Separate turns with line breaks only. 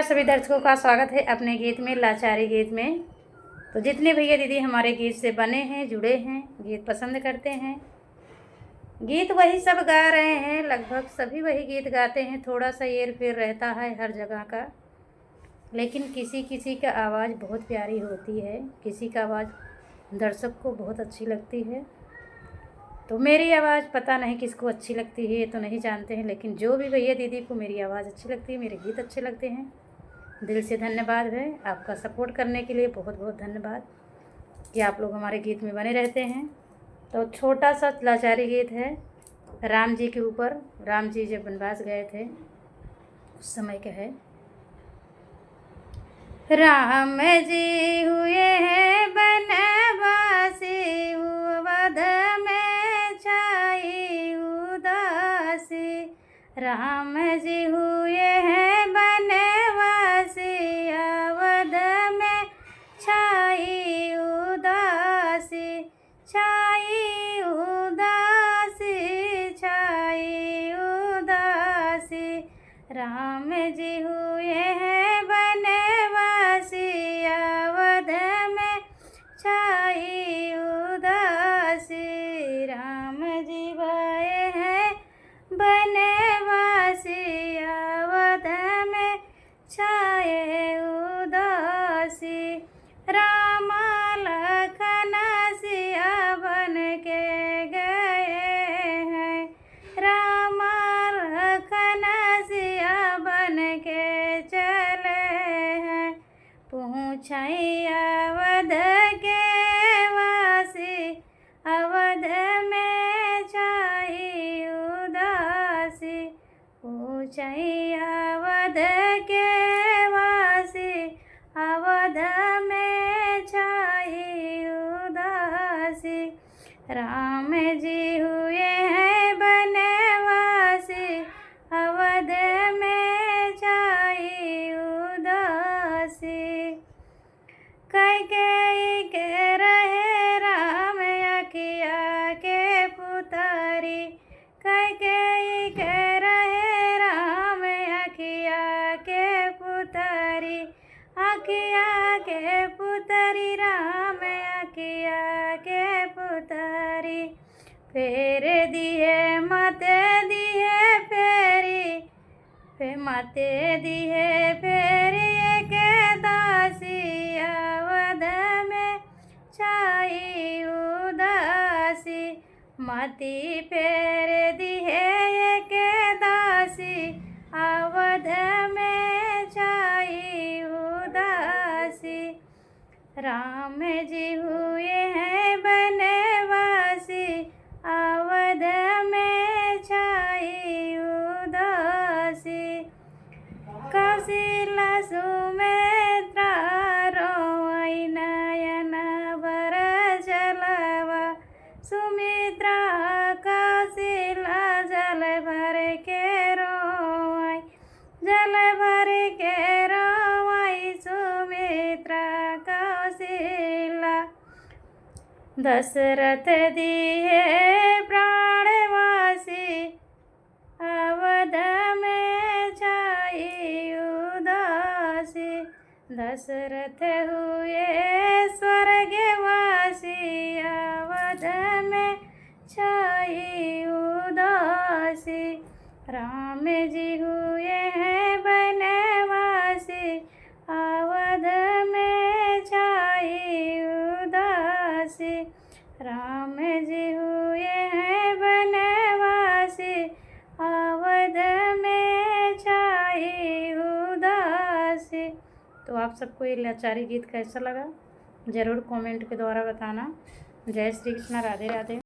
सभी दर्शकों का स्वागत है अपने गीत में, लाचारी गीत में। तो जितने भैया दीदी हमारे गीत से बने हैं, जुड़े हैं, गीत पसंद करते हैं, गीत वही सब गा रहे हैं, लगभग सभी वही गीत गाते हैं। थोड़ा सा हेर फेर रहता है हर जगह का, लेकिन किसी किसी का आवाज़ बहुत प्यारी होती है, किसी का आवाज़ दर्शक को बहुत अच्छी लगती है। तो मेरी आवाज़ पता नहीं किसको अच्छी लगती है, ये तो नहीं जानते हैं, लेकिन जो भी भैया दीदी को मेरी आवाज़ अच्छी लगती है, मेरे गीत अच्छे लगते हैं, दिल से धन्यवाद है। आपका सपोर्ट करने के लिए बहुत बहुत धन्यवाद कि आप लोग हमारे गीत में बने रहते हैं। तो छोटा सा लाचारी गीत है राम जी के ऊपर। राम जी जब वनवास गए थे उस समय का है। राम जी हुए हैं बनवासी, अवध में छाई उदासी। राम जी हुए हैं बनवासी, अवध में छाई उदासी, छाई उदासी, छाई उदासी। राम जी हुए हैं बनवासी, अवध में छाई उदासी। राम जी गए हैं बनवासी, अवध में छाए उदासी। राम लखन सिया बन के गए हैं, राम लखन सिया बन के चले हैं। पहुँचाई अवध के वासी, अवध में छाई उदासी। पहुँचाई अवध के वासी, अवध में छाई उदासी। राम जी हुए हैं बनवासी, अवध में छाई उदासी। कैकेयी के रहे राम अखिया के पुतारी, कैकेयी के रहे राम अखिया के पुतारी, अखिया के पुतरी, राम अखिया के पुतरी। फेर दिए माते दिए फेरी, फे माते दिए फेरी के दासी, अवध में छाई उदासी। माती फेर दिए के दासी, अवध में छाई उदासी। राम जी हुए हैं बनवासी, अवध में छाई उदासी। कौशल्या सुमित्रा रोई नयन बरसलवा, सुमित्रा कौशल्या जल भर के रोई, जल भर के रोई सुमित्रा कौशल्या। दशरथ दिए प्राणवासी, अवध में छाई उदासी। दशरथ हुए स्वर्गवासी, अवध में छाई उदासी। राम जी हुए हैं बनवासी, अवध में छाई उदासी। राम जी हुए हैं बनवासी, अवध में छाई उदासी। तो आप सबको ये लाचारी गीत कैसा लगा ज़रूर कमेंट के द्वारा बताना। जय श्री कृष्ण, राधे राधे।